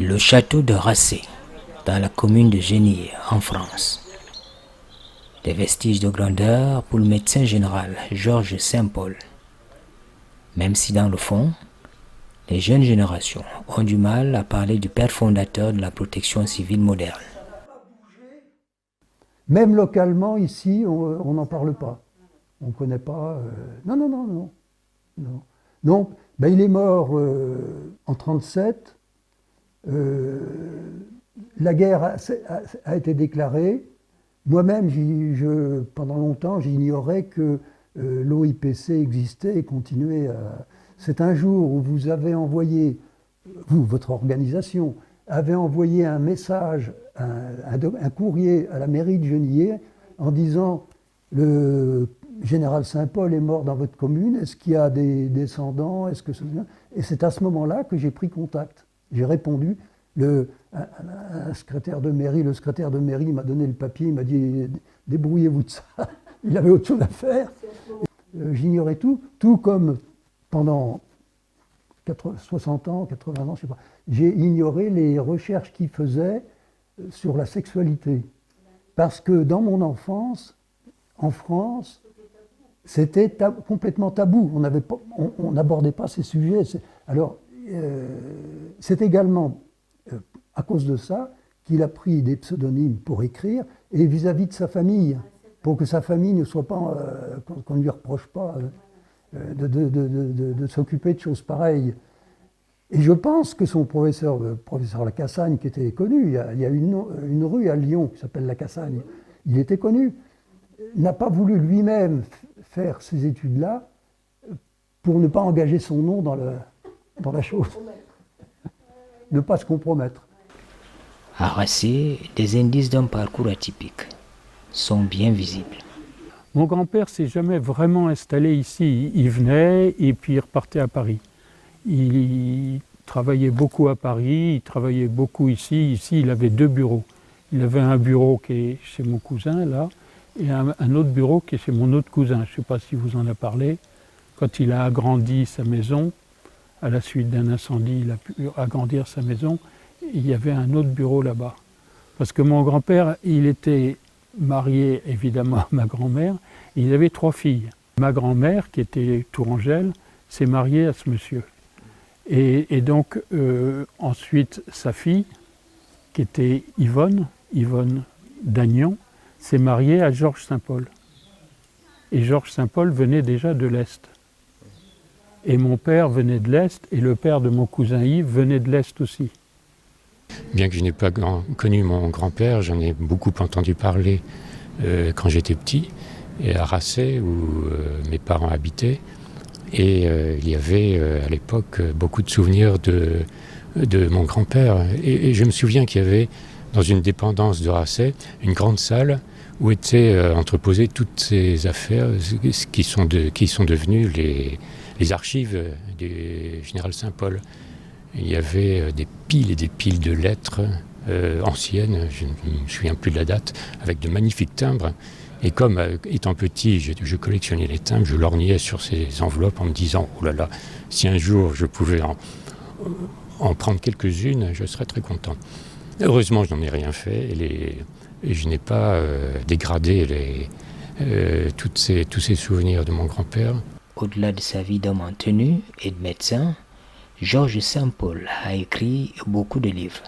Le château de Racé, dans la commune de Genilly, en France. Des vestiges de grandeur pour le médecin général Georges Saint-Paul. Même si dans le fond, les jeunes générations ont du mal à parler du père fondateur de la protection civile moderne. Même localement, ici, on n'en parle pas. On ne connaît pas. Non, non, non, non. Non, non. Ben, il est mort en 1937. La guerre a été déclarée. Moi-même, pendant longtemps, j'ignorais que l'OIPC existait et continuait à... C'est un jour où vous avez envoyé, vous, votre organisation, avait envoyé un message, un courrier à la mairie de Genilly en disant le général Saint-Paul est mort dans votre commune, est-ce qu'il y a des descendants, est-ce que Et c'est à ce moment-là que j'ai pris contact. J'ai répondu, un secrétaire de mairie, le secrétaire de mairie m'a donné le papier, il m'a dit débrouillez-vous de ça. Il avait autre chose à faire. J'ignorais tout comme pendant 60 ans, 80 ans, je sais pas, j'ai ignoré les recherches qu'il faisait sur la sexualité. Parce que dans mon enfance, en France, c'était complètement tabou. On n'abordait pas ces sujets. Alors, c'est également à cause de ça qu'il a pris des pseudonymes pour écrire et vis-à-vis de sa famille, pour que sa famille ne soit pas, qu'on ne lui reproche pas de s'occuper de choses pareilles. Et je pense que son professeur, le professeur Lacassagne, qui était connu, il y a une rue à Lyon qui s'appelle Lacassagne, il était connu, n'a pas voulu lui-même faire ces études-là pour ne pas engager son nom dans la chose, ne pas se compromettre. À Racé, des indices d'un parcours atypique sont bien visibles. Mon grand-père s'est jamais vraiment installé ici. Il venait et puis il repartait à Paris. Il travaillait beaucoup à Paris, il travaillait beaucoup ici. Ici, il avait 2 bureaux. Il avait un bureau qui est chez mon cousin, là, et un autre bureau qui est chez mon autre cousin. Je ne sais pas si vous en avez parlé. Quand il a agrandi sa maison, à la suite d'un incendie, il a pu agrandir sa maison. Il y avait un autre bureau là-bas. Parce que mon grand-père, il était marié évidemment à ma grand-mère, et il avait 3 filles. Ma grand-mère, qui était tourangelle, s'est mariée à ce monsieur. Et donc, ensuite, sa fille, qui était Yvonne Dagnan, s'est mariée à Georges Saint-Paul. Et Georges Saint-Paul venait déjà de l'Est. Et mon père venait de l'Est, et le père de mon cousin Yves venait de l'Est aussi. Bien que je n'ai pas connu mon grand-père, j'en ai beaucoup entendu parler quand j'étais petit, et à Racé, où mes parents habitaient. Et il y avait à l'époque beaucoup de souvenirs de mon grand-père. Et je me souviens qu'il y avait, dans une dépendance de Racé, une grande salle où étaient entreposées toutes ces affaires qui sont devenues les archives du général Saint-Paul. Il y avait des piles et des piles de lettres anciennes, je ne me souviens plus de la date, avec de magnifiques timbres. Et comme, étant petit, je collectionnais les timbres, je lorgnais sur ces enveloppes en me disant « Oh là là, si un jour je pouvais en prendre quelques-unes, je serais très content. » Heureusement, je n'en ai rien fait et je n'ai pas dégradé tous ces souvenirs de mon grand-père. Au-delà de sa vie d'homme en tenue et de médecin, Georges Saint-Paul a écrit beaucoup de livres.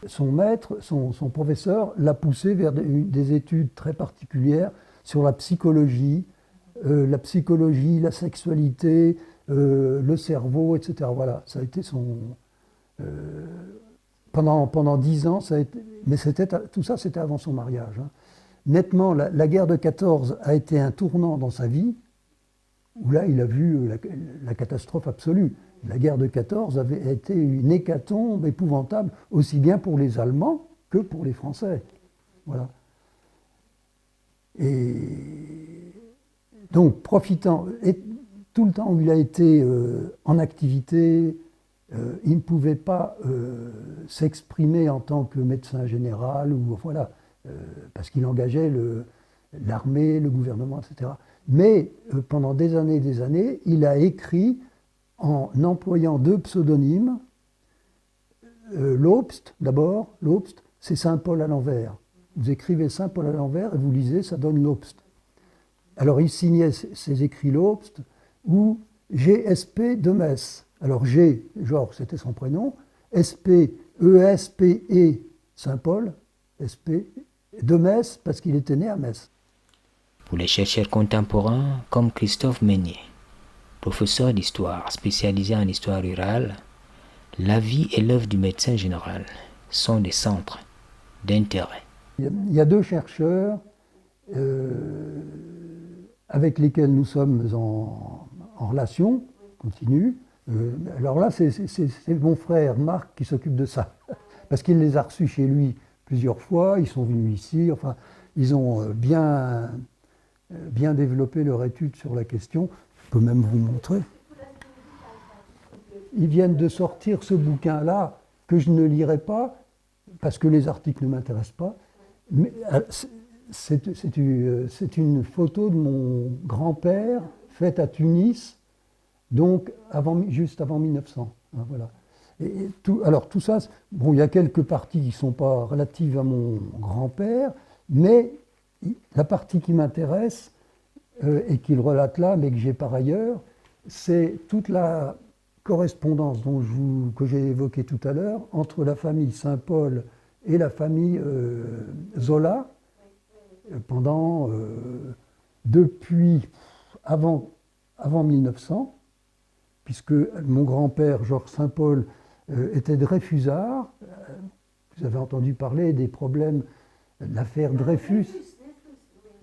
Son maître, son professeur, l'a poussé vers des études très particulières sur la psychologie, la sexualité, le cerveau, etc. Voilà, ça a été son... pendant 10 ans, ça a été, mais tout ça, c'était avant son mariage. Hein. Nettement, la guerre de 14 a été un tournant dans sa vie, où là, il a vu la catastrophe absolue. La guerre de 14 avait été une hécatombe épouvantable, aussi bien pour les Allemands que pour les Français. Voilà. Et donc, profitant, et tout le temps où il a été en activité, il ne pouvait pas s'exprimer en tant que médecin général, ou voilà, parce qu'il engageait l'armée, le gouvernement, etc. Mais pendant des années, il a écrit en employant 2 pseudonymes, l'Obst, d'abord, l'Obst, c'est Saint-Paul à l'envers. Vous écrivez Saint-Paul à l'envers et vous lisez, ça donne l'Obst. Alors il signait ses écrits l'Obst ou GSP de Metz. Alors G, Georges, c'était son prénom, SP, ESPE, Saint-Paul, SP, de Metz, parce qu'il était né à Metz. Pour les chercheurs contemporains comme Christophe Meunier, professeur d'histoire spécialisé en histoire rurale, la vie et l'œuvre du médecin général sont des centres d'intérêt. Il y a deux chercheurs avec lesquels nous sommes en relation continue. Alors là, c'est mon frère Marc qui s'occupe de ça, parce qu'il les a reçus chez lui plusieurs fois, ils sont venus ici, enfin, ils ont bien développé leur étude sur la question. Je peux même vous montrer. Ils viennent de sortir ce bouquin-là, que je ne lirai pas, parce que les articles ne m'intéressent pas. Mais c'est une photo de mon grand-père, faite à Tunis, donc juste avant 1900. Hein, voilà. Alors tout ça, bon, il y a quelques parties qui ne sont pas relatives à mon grand-père, mais la partie qui m'intéresse, et qu'il relate là, mais que j'ai par ailleurs, c'est toute la correspondance que j'ai évoquée tout à l'heure entre la famille Saint-Paul et la famille Zola, depuis avant 1900, puisque mon grand-père, Georges Saint-Paul, était Dreyfusard. Vous avez entendu parler des problèmes de l'affaire Dreyfus.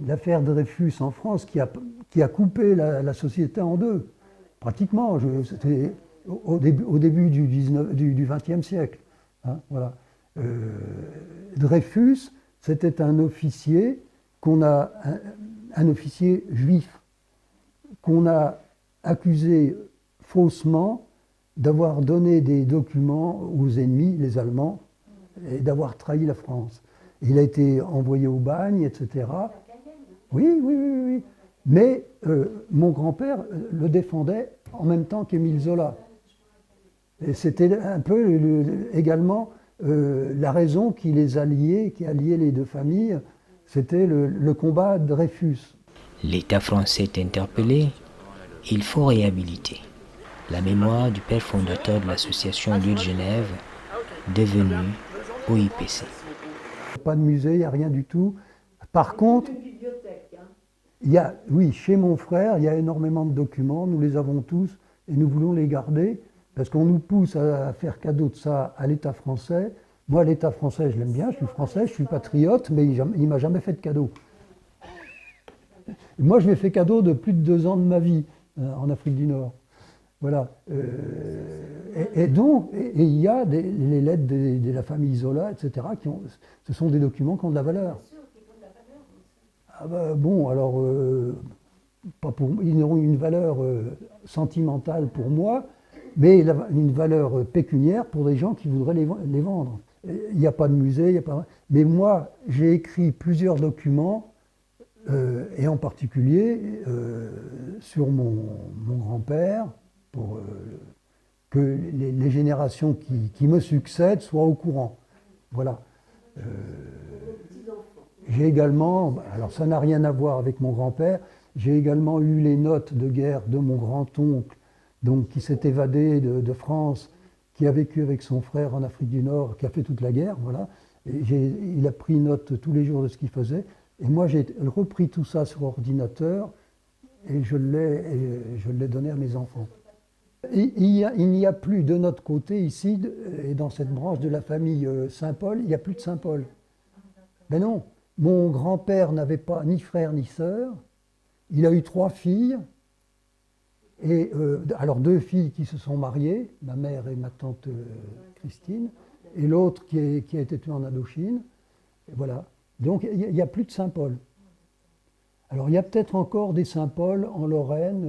L'affaire Dreyfus en France qui a coupé la société en deux, pratiquement. C'était au début du XXe siècle. Hein, voilà. Dreyfus, c'était un officier un officier juif qu'on a accusé faussement d'avoir donné des documents aux ennemis, les Allemands, et d'avoir trahi la France. Il a été envoyé au bagne, etc. Oui. Mais mon grand-père le défendait en même temps qu'Émile Zola. Et c'était un peu également la raison qui les a liés, qui a lié les deux familles, c'était le combat de Dreyfus. L'État français est interpellé, il faut réhabiliter la mémoire du père fondateur de l'association Lieu de Genève, devenue OIPC. Pas de musée, il n'y a rien du tout. Par contre, oui, chez mon frère, il y a énormément de documents, nous les avons tous et nous voulons les garder parce qu'on nous pousse à faire cadeau de ça à l'État français. Moi, l'État français, je l'aime bien, je suis français, je suis patriote, mais il ne m'a jamais fait de cadeau. Moi, je lui ai fait cadeau de plus de 2 ans de ma vie en Afrique du Nord. Voilà. Et donc, il y a les lettres de la famille Zola, etc., ce sont des documents qui ont de la valeur. Ah bah, bon, alors, ils auront une valeur sentimentale pour moi, mais une valeur pécuniaire pour des gens qui voudraient les vendre. Il n'y a pas de musée, il n'y a pas... Mais moi, j'ai écrit plusieurs documents, et en particulier sur mon grand-père, pour que les générations qui me succèdent soient au courant. Voilà. J'ai également, alors ça n'a rien à voir avec mon grand-père, j'ai également eu les notes de guerre de mon grand-oncle, donc qui s'est évadé de France, qui a vécu avec son frère en Afrique du Nord, qui a fait toute la guerre, voilà. Et il a pris note tous les jours de ce qu'il faisait. Et moi, j'ai repris tout ça sur ordinateur et je l'ai donné à mes enfants. Il n'y a plus de notre côté ici, et dans cette branche de la famille Saint-Paul, il n'y a plus de Saint-Paul. Mais non, mon grand-père n'avait pas ni frère ni sœur. Il a eu 3 filles. Et alors 2 filles qui se sont mariées, ma mère et ma tante Christine, et l'autre qui a été tuée en Indochine. Et voilà. Donc il n'y a plus de Saint-Paul. Alors il y a peut-être encore des Saint-Paul en Lorraine.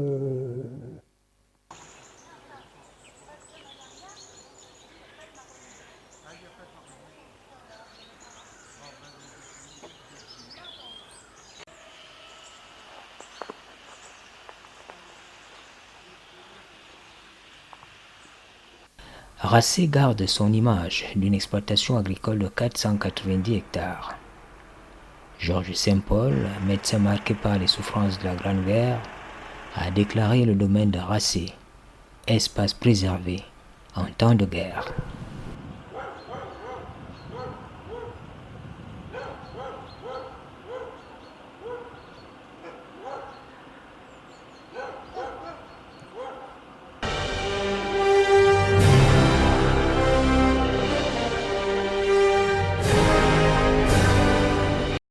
Racé garde son image d'une exploitation agricole de 490 hectares. Georges Saint-Paul, médecin marqué par les souffrances de la Grande Guerre, a déclaré le domaine de Racé espace préservé en temps de guerre.